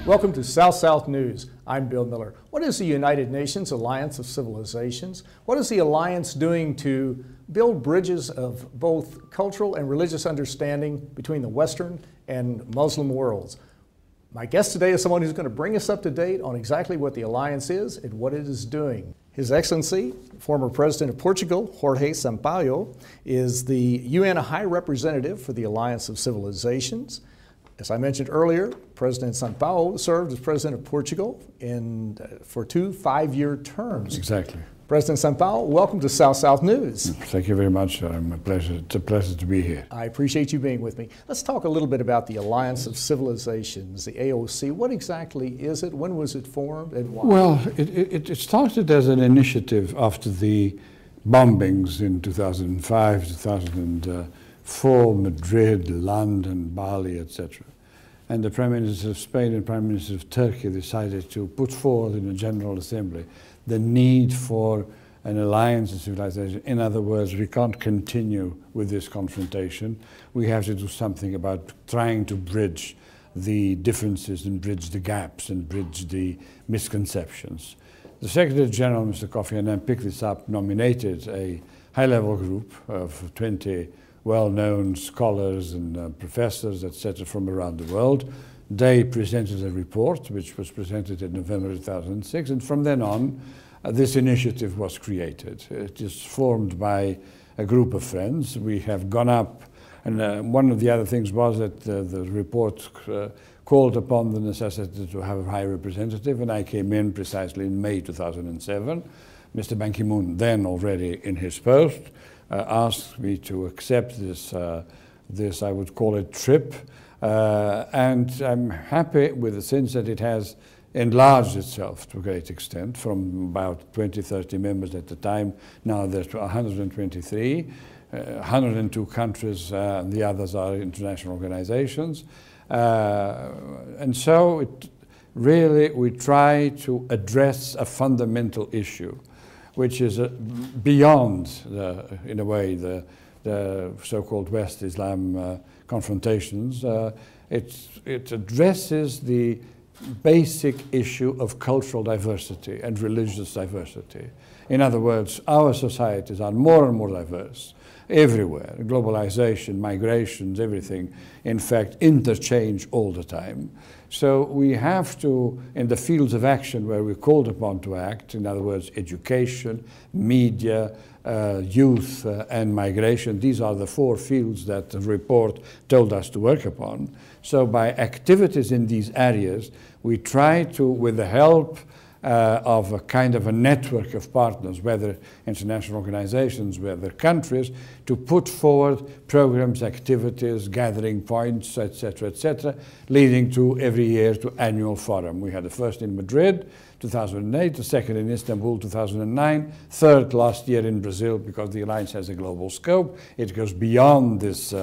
Welcome to South-South News. I'm Bill Miller. What is the United Nations Alliance of Civilizations? What is the alliance doing to build bridges of both cultural and religious understanding between the Western and Muslim worlds? My guest today is someone who's going to bring us up to date on exactly what the alliance is and what it is doing. His Excellency, former President of Portugal, Jorge Sampaio, is the UN High Representative for the Alliance of Civilizations. As I mentioned earlier, President Sampaio served as President of Portugal for 2 5-year terms. Exactly. President Sampaio, welcome to South-South News. Thank you very much. It's a pleasure to be here. I appreciate you being with me. Let's talk a little bit about the Alliance of Civilizations, the AOC. What exactly is it? When was it formed and why? Well, it started as an initiative after the bombings in 2005, 2004, Madrid, London, Bali, etc. And the Prime Minister of Spain and Prime Minister of Turkey decided to put forward in a General Assembly the need for an alliance of civilization. In other words, we can't continue with this confrontation. We have to do something about trying to bridge the differences and bridge the gaps and bridge the misconceptions. The Secretary General, Mr. Kofi Annan, picked this up, nominated a high-level group of 20 well-known scholars and professors, etc., from around the world. They presented a report, which was presented in November 2006, and from then on, this initiative was created. It is formed by a group of friends. We have gone up, and one of the other things was that the report called upon the necessity to have a high representative, and I came in precisely in May 2007. Mr. Ban Ki-moon, then already in his post, asked me to accept this, I would call it, trip. And I'm happy with the sense that it has enlarged itself to a great extent from about 20-30 members at the time. Now there's 123, 102 countries, and the others are international organizations. And so we try to address a fundamental issue, which is beyond, in a way, the so-called West Islam confrontations. It addresses the basic issue of cultural diversity and religious diversity. In other words, our societies are more and more diverse everywhere. Globalization, migrations, everything, in fact, interchange all the time. So we have to, in the fields of action where we're called upon to act, in other words, education, media, youth, and migration, these are the 4 fields that the report told us to work upon. So by activities in these areas, we try to, with the help of a kind of a network of partners, whether international organizations, whether countries, to put forward programs, activities, gathering points, etc., leading to every year to annual forum. We had the first in Madrid, 2008, the second in Istanbul, 2009, third last year in Brazil, because the alliance has a global scope. It goes beyond this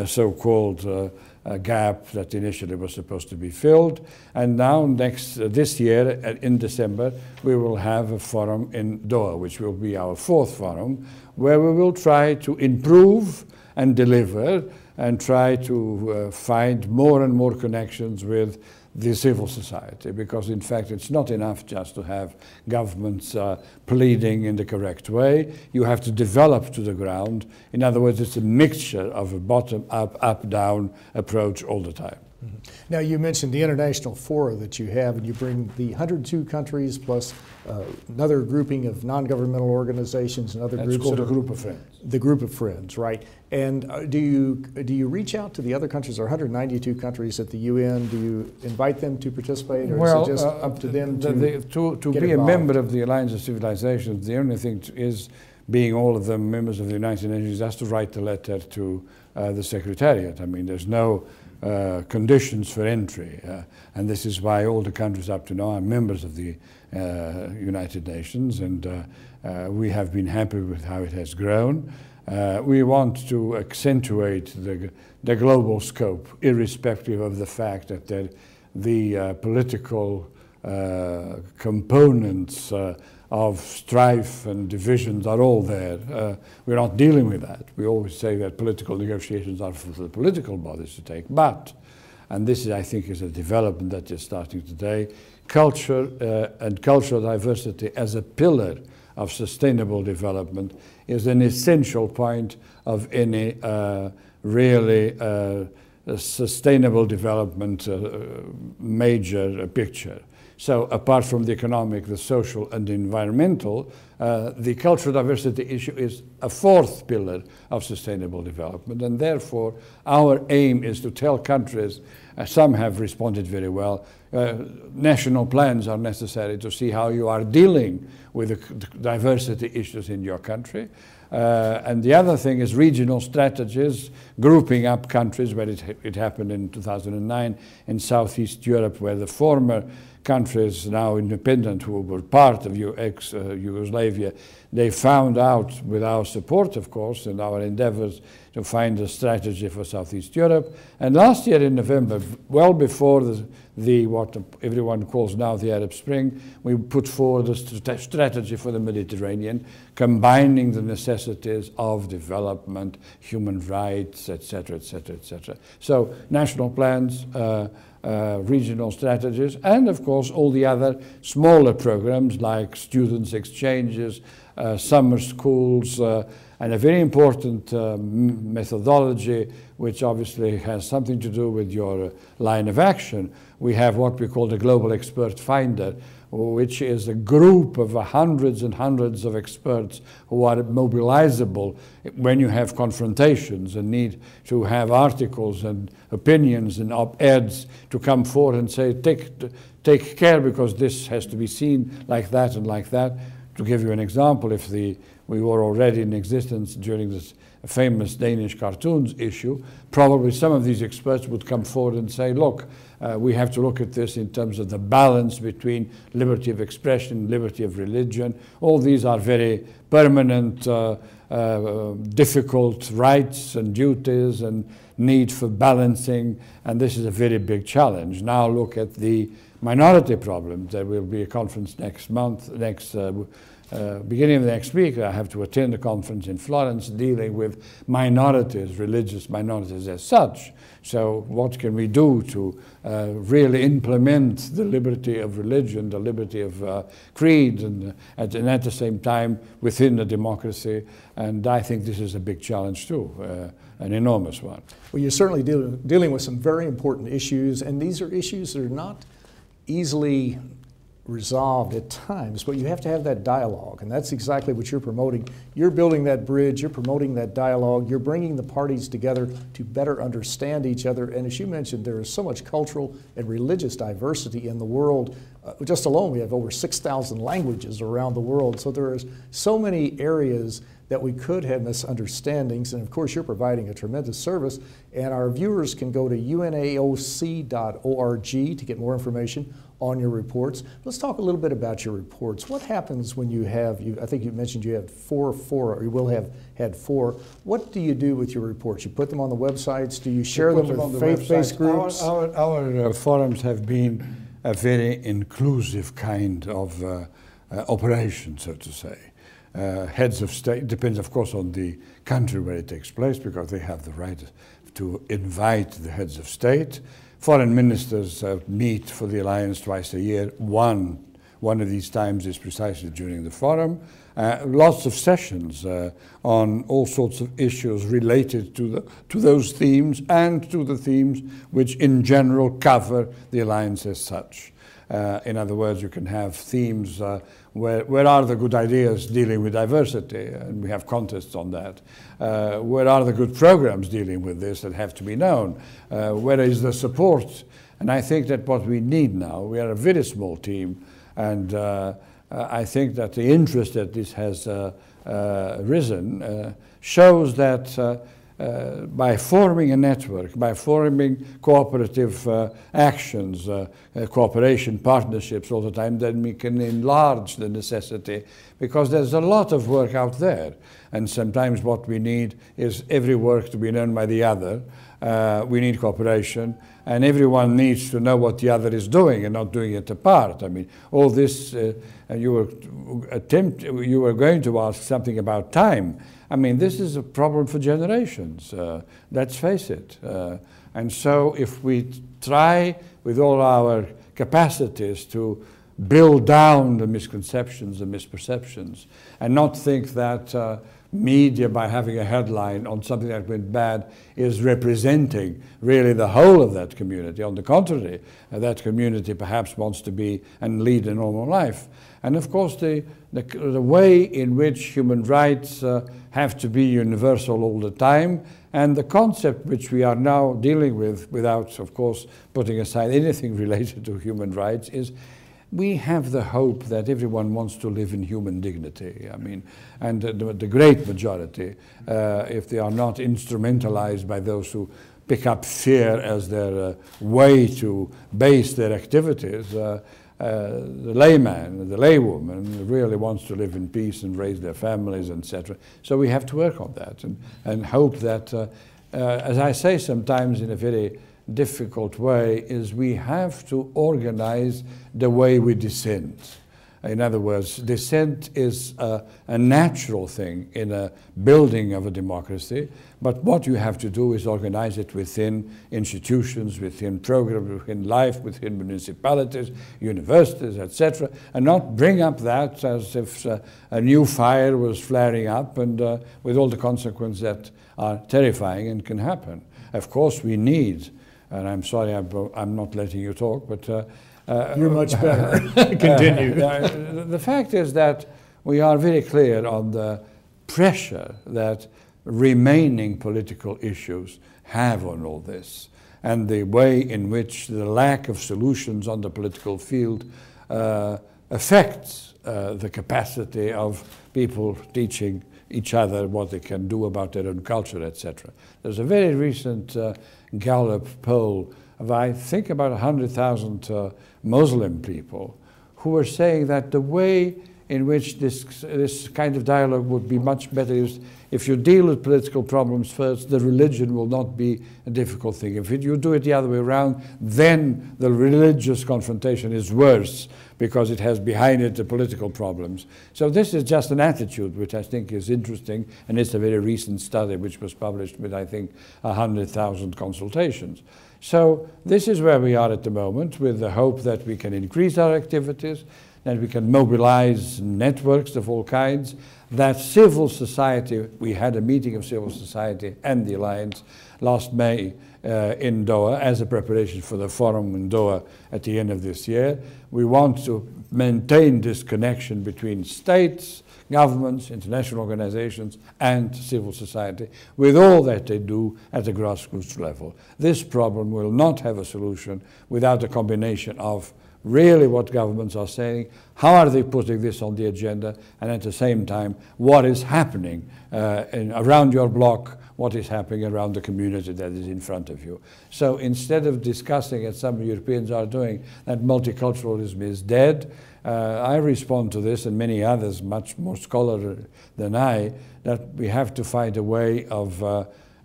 so-called gap that initially was supposed to be filled. And now this year, in December, we will have a forum in Doha, which will be our 4th forum, where we will try to improve and deliver and try to find more and more connections with the civil society, because in fact it's not enough just to have governments pleading in the correct way. You have to develop to the ground. In other words, it's a mixture of a bottom-up, up-down approach all the time. Mm-hmm. Now, you mentioned the international fora that you have, and you bring the 102 countries plus another grouping of non-governmental organizations and other groups. That's called a group of friends. The group of friends, right? And do you reach out to the other countries? There are 192 countries at the UN. Do you invite them to participate, or is it just up to them to be involved? A member of the Alliance of Civilizations, the only thing is, being all of them members of the United Nations, has to write the letter to the Secretariat. I mean, there's no conditions for entry, and this is why all the countries up to now are members of the United Nations, and we have been happy with how it has grown. We want to accentuate the global scope, irrespective of the fact that the political components of strife and divisions are all there. We're not dealing with that. We always say that political negotiations are for the political bodies to take, but And this, I think, is a development that is starting today. Culture and cultural diversity as a pillar of sustainable development is an essential point of any really sustainable development major picture. So apart from the economic, the social and the environmental, the cultural diversity issue is a fourth pillar of sustainable development, and therefore our aim is to tell countries, some have responded very well, national plans are necessary to see how you are dealing with the diversity issues in your country. And the other thing is regional strategies, grouping up countries, where it happened in 2009 in Southeast Europe, where the former countries, now independent, who were part of ex-Yugoslavia, they found out, with our support, of course, and our endeavors to find a strategy for Southeast Europe. And last year in November, well before what everyone calls now the Arab Spring, we put forward a strategy for the Mediterranean, combining the necessities of development, human rights, etc., etc., etc. So national plans, regional strategies, and of course all the other smaller programs like students' exchanges, summer schools, and a very important methodology, which obviously has something to do with your line of action. We have what we call the Global Expert Finder, which is a group of hundreds and hundreds of experts who are mobilizable when you have confrontations and need to have articles and opinions and op-eds to come forward and say, take care, because this has to be seen like that and like that. To give you an example, if we were already in existence during this famous Danish cartoons issue, probably some of these experts would come forward and say, look, we have to look at this in terms of the balance between liberty of expression, liberty of religion. All these are very permanent, difficult rights and duties and need for balancing, and this is a very big challenge. Now look at the minority problem. There will be a conference next month, beginning of next week. I have to attend a conference in Florence dealing with minorities, religious minorities as such. So what can we do to really implement the liberty of religion, the liberty of creed, and at the same time within the democracy? And I think this is a big challenge too, an enormous one. Well, you're certainly dealing with some very important issues, and these are issues that are not easily resolved at times, but you have to have that dialogue, and that's exactly what you're promoting. You're building that bridge, you're promoting that dialogue, you're bringing the parties together to better understand each other, and as you mentioned, there is so much cultural and religious diversity in the world. Just alone, we have over 6,000 languages around the world, so there is so many areas that we could have misunderstandings, and of course you're providing a tremendous service, and our viewers can go to unaoc.org to get more information on your reports. Let's talk a little bit about your reports. What happens when you have, I think you mentioned you have four, or you will have had four. What do you do with your reports? You put them on the websites? Do you share them with faith-based groups? Our forums have been a very inclusive kind of operation, so to say. Heads of state, depends of course on the country where it takes place, because they have the right to invite the heads of state. Foreign ministers meet for the alliance twice a year. One of these times is precisely during the forum. Lots of sessions on all sorts of issues related to those themes and to the themes which in general cover the alliance as such. In other words, you can have themes where are the good ideas dealing with diversity, and we have contests on that. Where are the good programs dealing with this that have to be known? Where is the support? And I think that what we need now, we are a very small team, and I think that the interest that this has risen shows that by forming a network, by forming cooperative actions, cooperation partnerships all the time, then we can enlarge the necessity because there's a lot of work out there. And sometimes what we need is every work to be done by the other. We need cooperation, and everyone needs to know what the other is doing and not doing it apart. I mean, all this, you were going to ask something about time. I mean, this is a problem for generations, let's face it. And so if we try with all our capacities to build down the misconceptions and misperceptions and not think that media, by having a headline on something that went bad, is representing really the whole of that community. On the contrary, that community perhaps wants to be and lead a normal life. And of course, the way in which human rights have to be universal all the time, and the concept which we are now dealing with, without, of course, putting aside anything related to human rights, is we have the hope that everyone wants to live in human dignity. I mean, and the great majority, if they are not instrumentalized by those who pick up fear as their way to base their activities, the layman, the laywoman really wants to live in peace and raise their families, etc. So we have to work on that and hope that, as I say sometimes in a very difficult way, is we have to organize the way we dissent. In other words, dissent is a natural thing in a building of a democracy, but what you have to do is organize it within institutions, within programs, within life, within municipalities, universities, etc., and not bring up that as if a new fire was flaring up and with all the consequences that are terrifying and can happen. Of course, we need, and I'm sorry I'm not letting you talk, but you're much better. Continue. The fact is that we are very clear on the pressure that remaining political issues have on all this, and the way in which the lack of solutions on the political field affects the capacity of people teaching each other what they can do about their own culture, etc. There's a very recent Gallup poll of, I think, about 100,000 Muslim people who were saying that the way in which this kind of dialogue would be much better is if you deal with political problems first, the religion will not be a difficult thing. If you do it the other way around, then the religious confrontation is worse because it has behind it the political problems. So this is just an attitude which I think is interesting, and it's a very recent study which was published with, I think, 100,000 consultations. So this is where we are at the moment, with the hope that we can increase our activities, that we can mobilize networks of all kinds, that civil society, we had a meeting of civil society and the Alliance last May in Doha as a preparation for the forum in Doha at the end of this year. We want to maintain this connection between states, governments, international organizations, and civil society with all that they do at the grassroots level. This problem will not have a solution without a combination of really what governments are saying, how are they putting this on the agenda, and at the same time, what is happening around your block, what is happening around the community that is in front of you. So instead of discussing, as some Europeans are doing, that multiculturalism is dead, I respond to this, and many others, much more scholarly than I, that we have to find a way of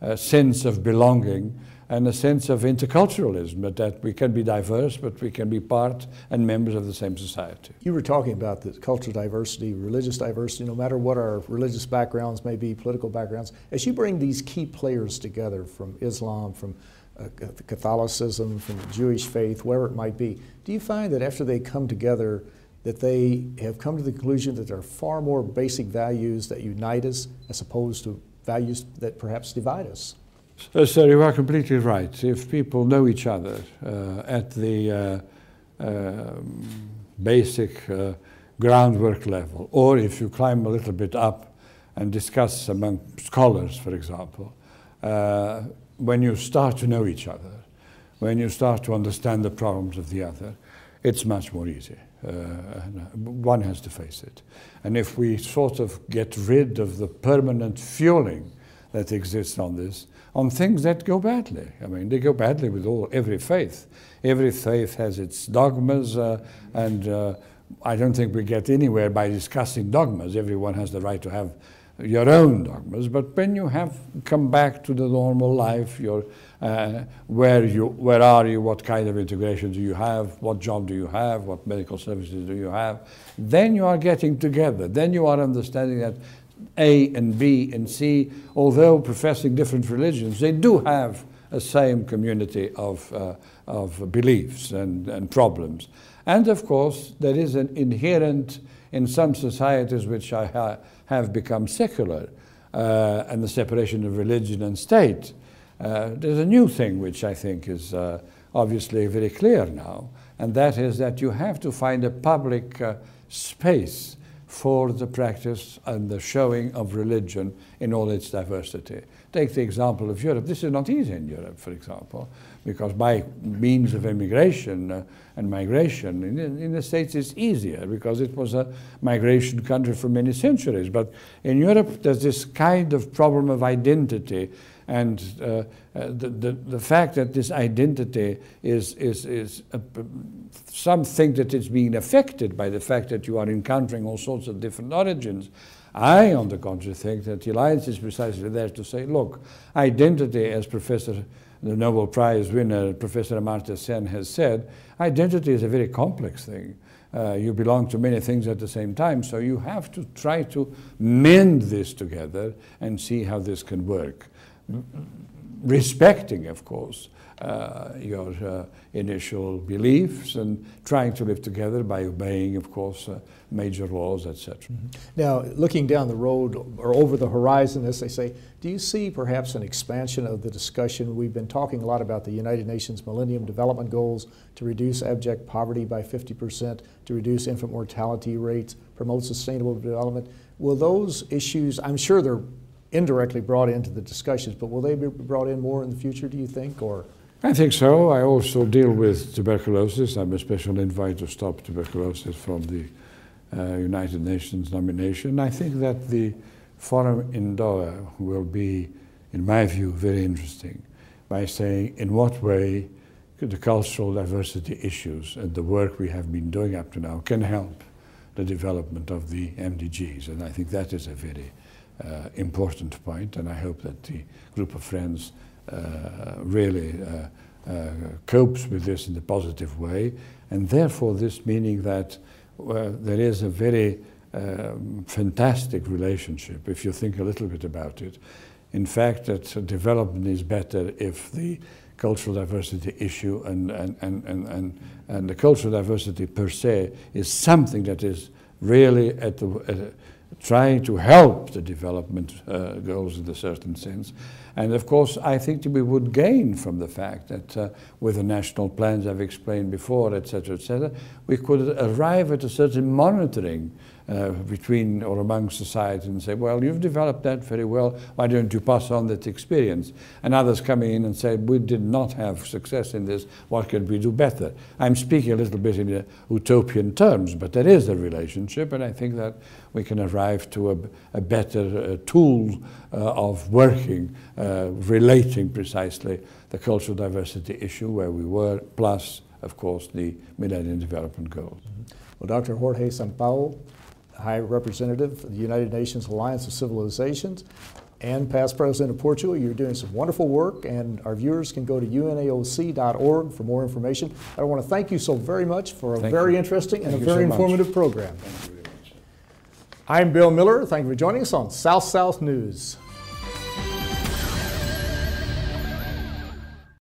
a sense of belonging and a sense of interculturalism, but that we can be diverse, but we can be part and members of the same society. You were talking about the cultural diversity, religious diversity, no matter what our religious backgrounds may be, political backgrounds. As you bring these key players together from Islam, from Catholicism, from the Jewish faith, wherever it might be, do you find that after they come together that they have come to the conclusion that there are far more basic values that unite us as opposed to values that perhaps divide us? So you are completely right. If people know each other at the basic groundwork level, or if you climb a little bit up and discuss among scholars, for example, when you start to know each other, when you start to understand the problems of the other, it's much more easy. One has to face it. And if we sort of get rid of the permanent fueling that exists on this, on things that go badly. I mean, they go badly with every faith. Every faith has its dogmas and I don't think we get anywhere by discussing dogmas. Everyone has the right to have your own dogmas, but when you have come back to the normal life, where are you, what kind of integration do you have, what job do you have, what medical services do you have, then you are getting together. Then you are understanding that A and B and C, although professing different religions, they do have a same community of beliefs and problems. And of course, there is an inherent, in some societies which have become secular, and the separation of religion and state, there's a new thing which I think is obviously very clear now, and that is that you have to find a public space for the practice and the showing of religion in all its diversity. Take the example of Europe. This is not easy in Europe, for example, because by means of immigration and migration, in the States it's easier because it was a migration country for many centuries. But in Europe there's this kind of problem of identity, and the fact that this identity is something that is being affected by the fact that you are encountering all sorts of different origins. I, on the contrary, think that the Alliance is precisely there to say, look, identity, as the Nobel Prize winner, Professor Amartya Sen has said, identity is a very complex thing. You belong to many things at the same time, so you have to try to mend this together and see how this can work. Respecting, of course, your initial beliefs and trying to live together by obeying, of course, major laws, etc. Now, looking down the road or over the horizon, as they say, do you see perhaps an expansion of the discussion? We've been talking a lot about the United Nations Millennium Development Goals to reduce abject poverty by 50%, to reduce infant mortality rates, promote sustainable development. Will those issues, I'm sure they're indirectly brought into the discussions, but will they be brought in more in the future, do you think? Or I think so. I also deal with tuberculosis. I'm a special envoy to stop tuberculosis from the United Nations nomination. I think that the forum in Doha will be, in my view, very interesting by saying in what way the cultural diversity issues and the work we have been doing up to now can help the development of the MDGs. And I think that is a very important point, and I hope that the group of friends really copes with this in a positive way, and therefore this meaning that there is a very fantastic relationship, if you think a little bit about it. In fact, that development is better if the cultural diversity issue and the cultural diversity per se is something that is really trying to help the development goals in a certain sense. And of course, I think that we would gain from the fact that with the national plans I've explained before, etc., we could arrive at a certain monitoring between or among society and say, well, you've developed that very well, why don't you pass on that experience? And others come in and say, we did not have success in this, what can we do better? I'm speaking a little bit in utopian terms, but there is a relationship, and I think that we can arrive to a better tool of working, relating precisely the cultural diversity issue where we were, plus, of course, the Millennium Development Goals. Well, Dr. Jorge Sampaio, High Representative of the United Nations Alliance of Civilizations and past President of Portugal, you're doing some wonderful work, and our viewers can go to unaoc.org for more information. I want to thank you so very much for a very interesting and a very informative program. Thank you very much. I'm Bill Miller. Thank you for joining us on South-South News.